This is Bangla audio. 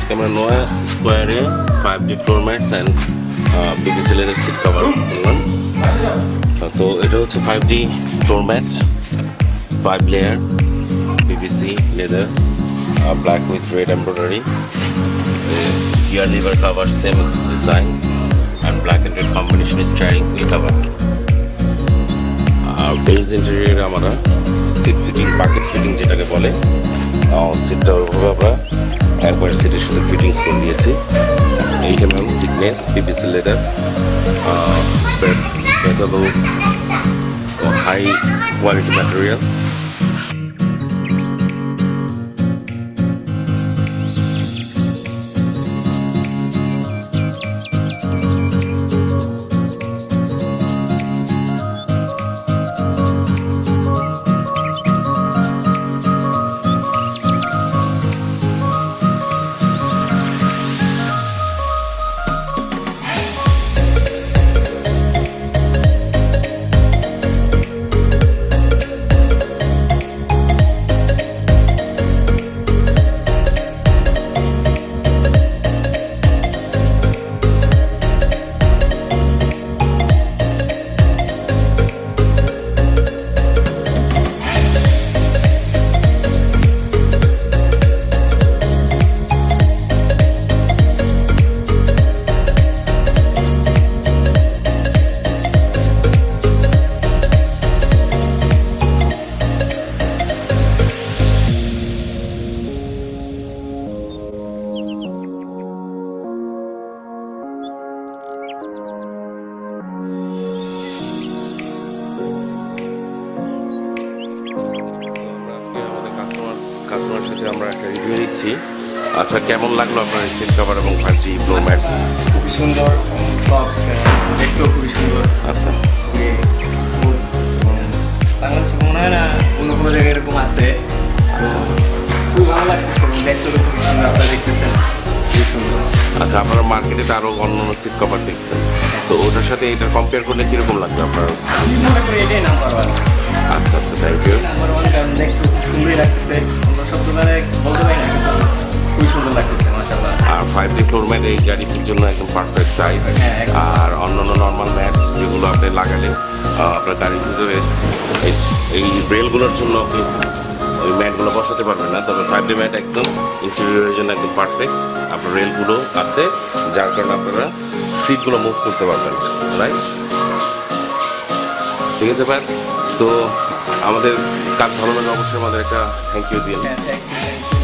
আজকে আমরা নয়া স্কোয়ারে 5D floor mats and PVC leather seat cover করলাম। তো এটা হচ্ছে 5D floor mat, 5 layer PVC leather, black with red embroidery, gear lever cover same design and black and red combination steering wheel cover. R base ইন্টেরিয়রে আমরা সিট ফিটিং, বাকেট ফিটিং যেটাকে বলে, সিটটা ওইভাবে আমরা একবার সিটের সাথে ফিটিংস করে দিয়েছি। 8 mm thickness PVC leather, breathable high quality materials. কাস্টমারের সাথে আমরা একটা রিভিউ নিচ্ছি। আচ্ছা, কেমন লাগলো আপনার সিট কভার এবং 5D ফ্লোর ম্যাটস? খুবই সুন্দর, সফট, দেখতেও খুবই সুন্দর। আচ্ছা, স্মুথ, বাংলাদেশে মনে হয় না অন্য কোনো জায়গায় এরকম আছে। খুব ভালো লাগছে, দেখতেও খুবই সুন্দর। আপনারা দেখতেছেন খুবই সুন্দর। আচ্ছা, আপনারা মার্কেটে আরও অন্যান্য সিট কভার দেখছেন, তো ওটার সাথে এটা কম্পেয়ার করলে কীরকম লাগবে আপনার? আমি মনে করি এটাই নাম্বার ওয়ান। আচ্ছা আচ্ছা, থ্যাংক ইউ। নাম্বার ওয়ান, কারণ দেখতে সুন্দরই লাগতেছে। অন্য সব দোকানে বলতে পারি না, কিন্তু খুবই সুন্দর লাগতেছে মাশাআল্লাহ। আর 5D ফ্লোর ম্যাট এই গাড়িটির জন্য একদম পারফেক্ট সাইজ। আর অন্যান্য নর্মাল ম্যাটস যেগুলো আপনি লাগালে আপনার গাড়ির ভিতরে এই রেলগুলোর জন্য আপনি ওই ম্যাটগুলো বসাতে পারবেন না, তবে 5D ম্যাট একদম ইন্টেরিয়রের জন্য একদম পারফেক্ট। আপনার রেলগুলো আছে, যার কারণে আপনারা সিটগুলো মুভ করতে পারবেন, রাইট? ঠিক আছে ভাই, তো আমাদের কাজ ভালো লাগলে অবশ্যই আমাদের একটা থ্যাংক ইউ দিন। Thank you.